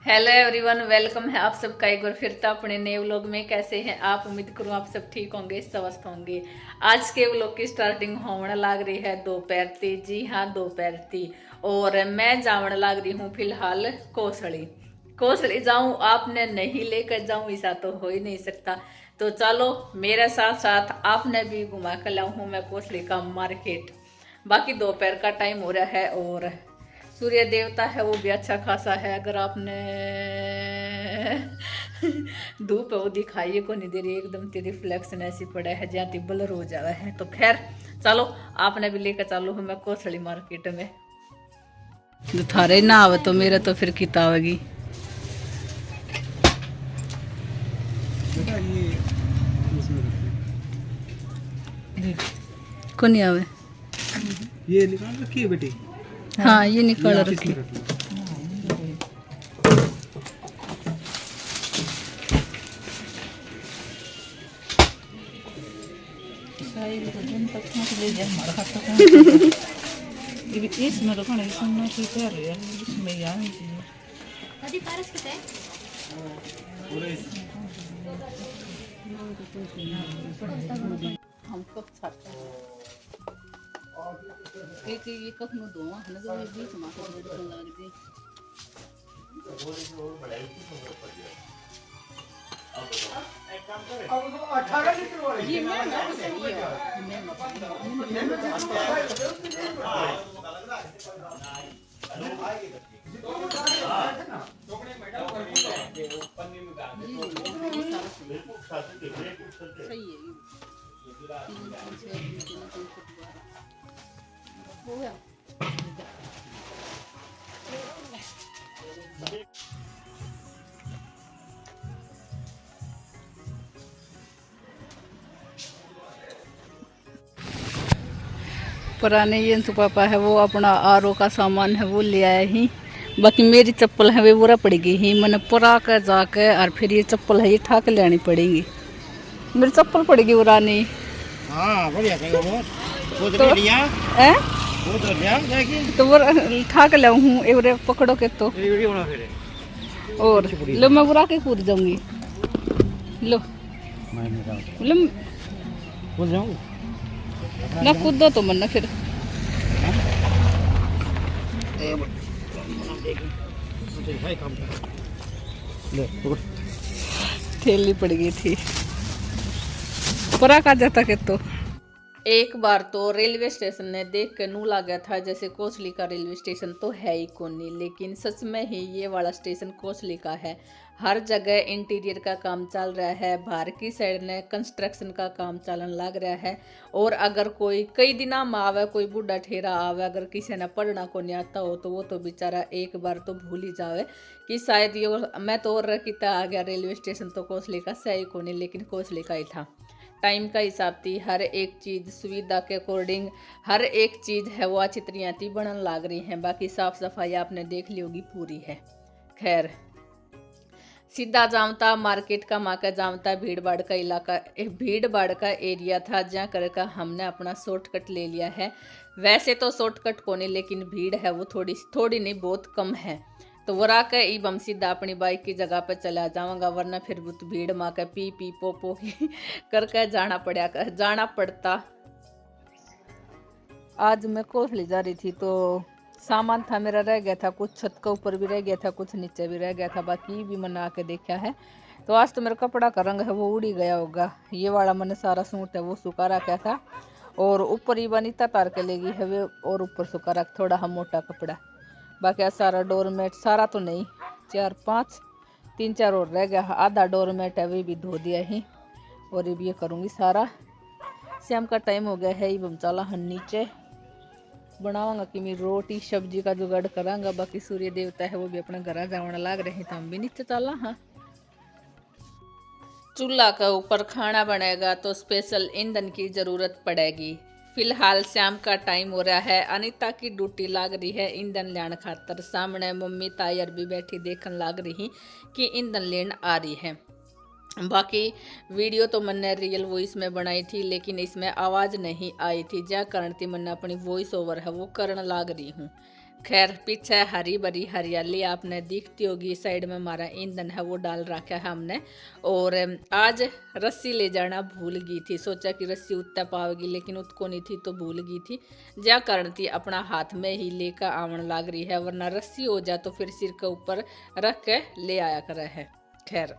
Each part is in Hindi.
हेलो एवरीवन, वेलकम है आप सबका एक बार फिर अपने नए व्लॉग में। कैसे हैं आप? उम्मीद करूं आप सब ठीक होंगे, स्वस्थ होंगे। आज के व्लॉग की स्टार्टिंग होने लग रही है दोपहर ती। जी हाँ, दोपहर ती। और मैं जावन लग रही हूँ फिलहाल कोसली जाऊं, आपने नहीं लेकर जाऊं ऐसा तो हो ही नहीं सकता। तो चलो मेरे साथ साथ आपने भी घुमा कर लाऊं हूँ मैं कोसली का मार्केट। बाकी दोपहर का टाइम हो रहा है और सूर्य देवता है वो भी अच्छा खासा है। अगर आपने धूप है वो दिखाइए को नहीं दे रही, एकदम तेरी रिफ्लेक्शन ऐसी पड़ा है जहाँ ब्लर हो जावा है। तो खैर चलो आपने भी लेकर चालू हूँ मैं कोसली मार्केट में। जो थारे ना आवे तो मेरा तो फिर किताबगी को नहीं आवे। ये निकाल रखी है बेटी। हाँ ये निकाल रखी। इसमें रखना इसमें ठीक है यार, इसमें यार अभी पारस कितने हम कब छाते हैं एक ये कब नु दो है ना, जो ये बीच में तो लग गई। अब 18 लीटर वाली ये मैं ना सही है पुराने ये तो पापा है वो अपना आरओ का सामान है वो ले आए ही। बाकी मेरी चप्पल है वे बुरा पड़ गई ही, मैंने पुरा कर जाके और फिर ये चप्पल है ये ठाक लेनी पड़ेगी। मेरी चप्पल पड़ गई पुरानी। हां बढ़िया कहीं वो तो लिया हैं वो तो लिया जाके तो वो ठाक ले हूँ एवरे पकड़ो के तो वीडियो बना फिर और लो मैं बुरा के कूद जाऊंगी। लो लो बोल जाऊं ना कूदो तो मन ना फिर थैली पड़ गई थी परा का जाता के। तो एक बार तो रेलवे स्टेशन ने देख के नू लगा था जैसे कोसली का रेलवे स्टेशन तो है ही कोनी, लेकिन सच में ही ये वाला स्टेशन कोसली का है। हर जगह इंटीरियर का काम चल रहा है, बाहर की साइड ने कंस्ट्रक्शन का काम चलन लग रहा है। और अगर कोई कई दिना में आवे, कोई बूढ़ा ठेरा आवे, अगर किसी ने पढ़ना को नहीं आता हो तो वो तो बेचारा एक बार तो भूल ही जावे कि शायद ये मैं तो और कितना आ गया रेलवे स्टेशन तो कोसली का सही को नहीं, लेकिन कोसली का ही था। टाइम का हिसाब थी, हर एक चीज़ सुविधा के अकॉर्डिंग हर एक चीज़ है वो अच्छी तरीके बनन लाग रही हैं। बाकी साफ सफाई आपने देख ली होगी पूरी है। खैर सीधा जामता मार्केट का माका जामता भीड़ भाड़ का इलाका, भीड़ भाड़ का एरिया था जहाँ करके हमने अपना शॉर्टकट ले लिया है। वैसे तो शॉर्टकट को नहीं, लेकिन भीड़ है वो थोड़ी नहीं बहुत कम है। तो वो रहा के अब हम सीधा अपनी बाइक की जगह पर चला जाऊंगा, वरना फिर भीड़ माँ का पी पी पो करके जाना पड़ता। आज मैं कोसली जा रही थी तो सामान था मेरा रह गया था, कुछ छत के ऊपर भी रह गया था, कुछ नीचे भी रह गया था। बाकी भी मैंने आके देखा है तो आज तो मेरा कपड़ा का रंग है वो उड़ी गया होगा। ये वाला मैंने सारा सूट है वो सुखा रखा था और ऊपर ही बनीता तार के लेगी है वे, और ऊपर सुखा रख थोड़ा हम मोटा कपड़ा। बाकी सारा डोरमेट सारा तो नहीं, 4-5 3-4 और रह गया। आधा डोरमेट है वे भी धो दिया ही, और अब ये करूँगी सारा। शाम का टाइम हो गया है, अब हम चला हम नीचे बनावांगा कि मैं रोटी सब्जी का जुगाड़ करांगा। बाकी सूर्य देवता है वो भी अपने घर जावण लाग रहे हैं, तो हम भी नीचे चला। हाँ, चूल्हा के ऊपर खाना बनेगा तो स्पेशल ईंधन की ज़रूरत पड़ेगी। फिलहाल शाम का टाइम हो रहा है, अनीता की ड्यूटी लाग रही है ईंधन लेने खातर। सामने मम्मी तायर भी बैठी देखने लाग रही कि ईंधन लेने आ रही है। बाकी वीडियो तो मैंने रियल वॉइस में बनाई थी, लेकिन इसमें आवाज़ नहीं आई थी, जा कारण थी मैंने अपनी वॉइस ओवर है वो करने लाग रही हूँ। खैर, पीछे हरी भरी हरियाली आपने दिखती होगी। साइड में हमारा ईंधन है वो डाल रखा है हमने। और आज रस्सी ले जाना भूल गई थी, सोचा कि रस्सी उतना पावेगी, लेकिन उतको नहीं थी तो भूल गई थी। जा कारण थी अपना हाथ में ही लेकर आवन लाग रही है, वरना रस्सी हो जा तो फिर सिर के ऊपर रख के ले आया करे है। खैर,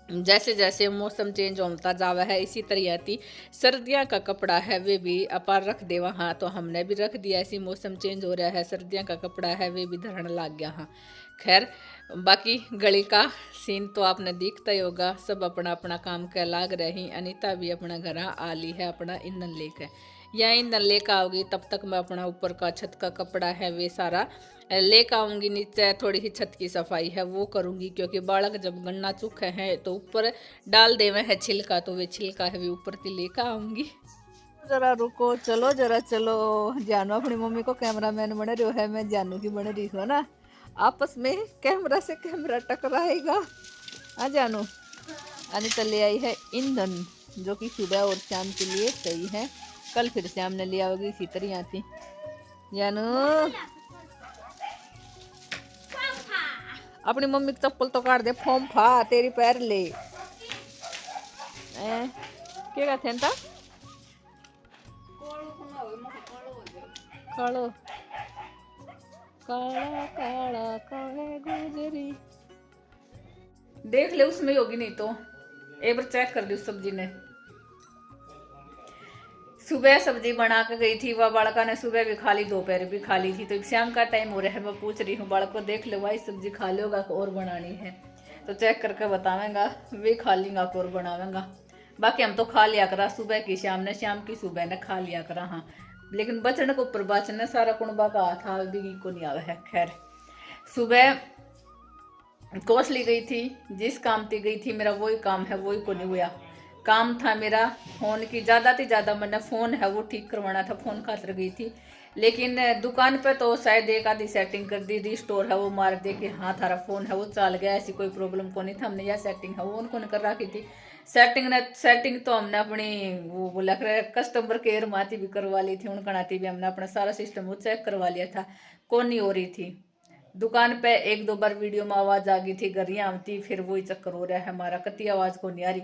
जैसे जैसे मौसम चेंज होता जावा है, इसी तरह थी सर्दियाँ का कपड़ा है वे भी अपार रख दे वहाँ, तो हमने भी रख दिया। ऐसी मौसम चेंज हो रहा है, सर्दियाँ का कपड़ा है वे भी धरन लग गया। हाँ, खैर, बाकी गली का सीन तो आपने दिखता ही होगा। सब अपना अपना काम कर लाग रही। अनीता भी अपना घर आ ली है अपना ईंधन लेकर। या ईंधन लेकर आओगी तब तक मैं अपना ऊपर का छत का कपड़ा है वे सारा लेकर आऊँगी नीचे। थोड़ी ही छत की सफाई है वो करूँगी, क्योंकि बालक जब गन्ना चूखे हैं तो ऊपर डाल देवे है छिलका, तो वे छिलका है वे ऊपर से लेकर आऊँगी। जरा रुको, चलो जरा चलो। जानू अपनी मम्मी को कैमरामैन बन रही है, मैं जानू की बन रही हूँ ना। आपस में कैमरा से कैमरा टकराएगा। हाँ जानू, अनीता ले आई है ईंधन, जो कि सुबह और शाम के लिए सही है। कल फिर शाम ने लिया होगी इसी तरह आती। जानू, अपनी मम्मी की चप्पल तो काट दे, फोम फा तेरी पैर ले। क्या कहते हैं कालो काला काला काले गुजरी। देख ले उसमें होगी, नहीं तो एक बार चेक कर ली उस सब्जी ने। सुबह सब्जी बना के गई थी, वह बालका ने सुबह भी खा ली, दोपहर भी खा ली थी। तो शाम का टाइम हो रहा है, मैं पूछ रही हूँ बालक को, देख लो भाई सब्जी खा लोगा और बनानी है तो चेक करके बतावेंगा। वे खा लेंगा और बनावेंगा। बाकी हम तो खा लिया करा सुबह की शाम ने, शाम की सुबह ने खा लिया करा। हाँ, लेकिन बचने को ऊपर बचने सारा कुणबा का था भी को नहीं आवा है। खैर, सुबह कोसली गई थी, जिस काम की गई थी मेरा वही काम है, वही को नहीं हुआ। काम था मेरा फोन की, ज़्यादा से ज़्यादा मैंने फ़ोन है वो ठीक करवाना था, फ़ोन खातर गई थी। लेकिन दुकान पे तो शायद एक आधी सेटिंग कर दी, रिस्टोर है वो मार दे कि हाँ थारा फ़ोन है वो चल गया, ऐसी कोई प्रॉब्लम को नहीं था। हमने यह सेटिंग है वो उनको कर रखी थी। सेटिंग तो हमने अपनी वो बोला कस्टमर केयर माती भी करवा ली थी, उनका नाती भी हमने अपना सारा सिस्टम वो चेक करवा लिया था, कौन नहीं हो रही थी। दुकान पे 1-2 बार वीडियो में आवाज़ आ गई थी, गरियाँ आती, फिर वही चक्कर हो रहा है हमारा, कति आवाज़ को नहीं आ रही।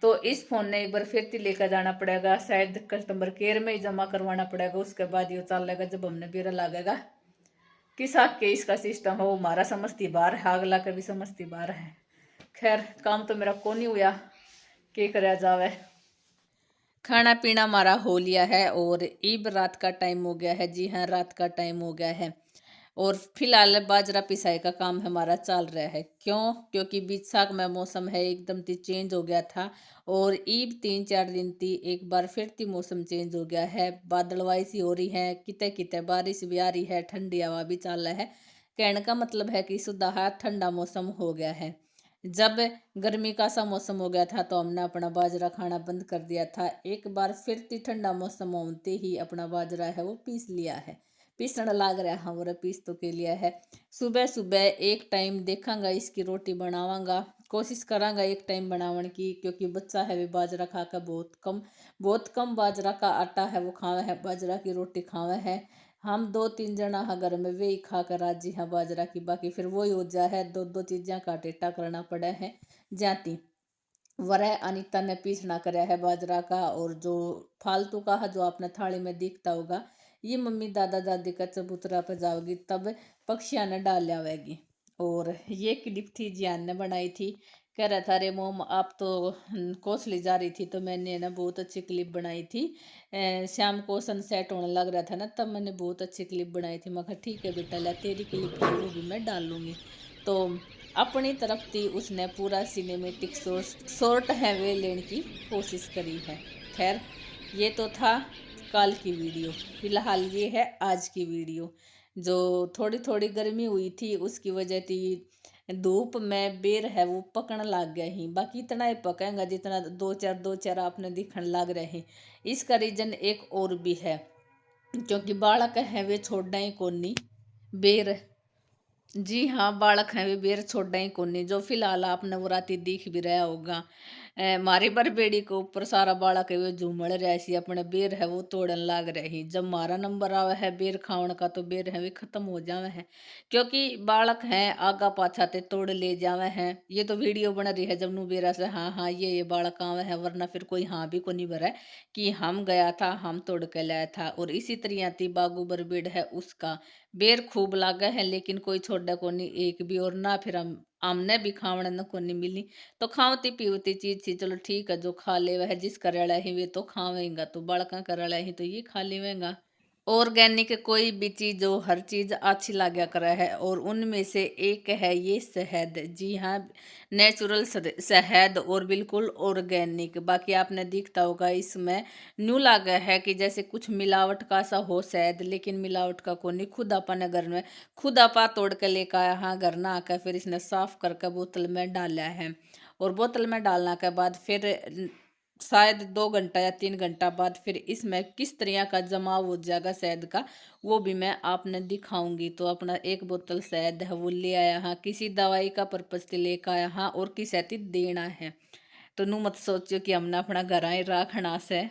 तो इस फोन ने एक बार फिर से लेकर जाना पड़ेगा, शायद कस्टमर केयर में ही जमा करवाना पड़ेगा, उसके बाद ये चलेगा जब हमने बेरा लगेगा। किस हक के इसका सिस्टम है वो हमारा समझती बाहर है, अगला का भी समझती बाहर है। खैर, काम तो मेरा को नहीं हुआ, क्या कराया जावे। खाना पीना हमारा हो लिया है और ईब रात का टाइम हो गया है। जी हाँ, रात का टाइम हो गया है और फिलहाल बाजरा पिसाई का काम हमारा चल रहा है। क्यों? क्योंकि बैसाख में मौसम है एकदम से चेंज हो गया था और ईब 3-4 दिन थी एक बार फिर से मौसम चेंज हो गया है। बादलवाई सी हो रही है, किते किते बारिश भी आ रही है, ठंडी हवा भी चल रहा है। कहने का मतलब है कि सुधा ठंडा मौसम हो गया है। जब गर्मी का सा मौसम हो गया था तो हमने अपना बाजरा खाना बंद कर दिया था। एक बार फिर से ठंडा मौसम होते ही अपना बाजरा है वो पीस लिया है, पीसना लाग रहा है हमारा, पीस तो के लिया है। सुबह सुबह एक टाइम देखांगा इसकी रोटी बनावांगा, कोशिश करांगा एक टाइम बनावन की, क्योंकि बच्चा है वे बाजरा खाकर बहुत कम बाजरा का आटा है वो खावा है, बाजरा की रोटी खावा है। हम 2-3 जना है घर में, वे ही खा कर राजी है बाजरा की, बाकी फिर वही हो जा है, 2-2 चीज़ें का टेटा करना पड़ा है जाती। वरह अनीता ने पीसना कराया है बाजरा का, और जो फालतू का है जो आपने थाली में दिखता होगा ये मम्मी दादा दादी का चबूतरा पर जाओगी तब पक्षियाँ ने डाल आवेगी। और ये क्लिप थी जियान ने बनाई थी, कह रहा था अरे मोम आप तो कोसली जा रही थी तो मैंने ना बहुत अच्छी क्लिप बनाई थी, शाम को सनसेट होने लग रहा था ना तब मैंने बहुत अच्छी क्लिप बनाई थी। मैं कहा ठीक है बेटा ला तेरी क्लिप है वो भी मैं डाल लूँगी। तो अपनी तरफ थी उसने पूरा सिनेमेटिक शॉट है वे लेने की कोशिश करी है। खैर ये तो था कल की वीडियो, फिलहाल ये है आज की वीडियो। जो थोड़ी थोड़ी गर्मी हुई थी उसकी वजह थी धूप में बेर है वो पकने लग गया ही, बाकी इतना ही पकेगा जितना दो चार आपने दिखने लग रहे हैं। इसका रीजन एक और भी है, क्योंकि बालक है वे छोड़ना ही कोनी बेर। जी हाँ, बालक हैं वे बेर छोड़ा ही कोनी। जो फिलहाल आपने वो राती दिख भी रहा होगा, मारी बरबेड़ी के ऊपर सारा बालक है वे झूमड़ रहे सी अपने बेर है वो तोड़न लाग रहे ही। जब मारा नंबर आवे है बेर खावन का तो बेर है वे खत्म हो जावे है, क्योंकि बालक हैं आगा पाछा ते तोड़ ले जावे हैं। ये तो वीडियो बन रही है जब नु बेरा से हाँ हाँ ये बालक आवे है, वरना फिर कोई हाँ भी को नहीं भरा कि हम गया था हम तोड़ के लाया था। और इसी तरह थी बागू बरबेड़ है उसका बेर खूब लागा है लेकिन कोई छोड़ा कोनी एक भी, और ना फिर हम आमने भी खावण न कोनी मिली। तो खावती पीवती चीज थी, चलो ठीक है जो खा ले वह जिस करेला ही वे तो खावेंगा, तो बड़का करेला ही तो ये खा लेवेगा। ऑर्गेनिक कोई भी चीज जो हर चीज अच्छी लगा करे है, और उनमें से एक है ये शहद। जी हाँ, नेचुरल शहद और बिल्कुल ऑर्गेनिक। बाकी आपने दिखता होगा इसमें न्यू लगा है कि जैसे कुछ मिलावट का सा हो शहद, लेकिन मिलावट का को नहीं। खुद अपने घर में खुद आपा तोड़ के लेकर आया हाँ घर ना आकर, फिर इसने साफ करके बोतल में डाला है। और बोतल में डालने के बाद फिर शायद 2 घंटा या 3 घंटा बाद फिर इसमें किस तरह का जमाव हो जाएगा शहद का, वो भी मैं आपने दिखाऊंगी। तो अपना एक बोतल शहद है वो ले आया हाँ, किसी दवाई का पर्पज से लेकर आया हाँ, और किस देना है। तो नू मत सोचियो कि हमने अपना घर ही रखना से।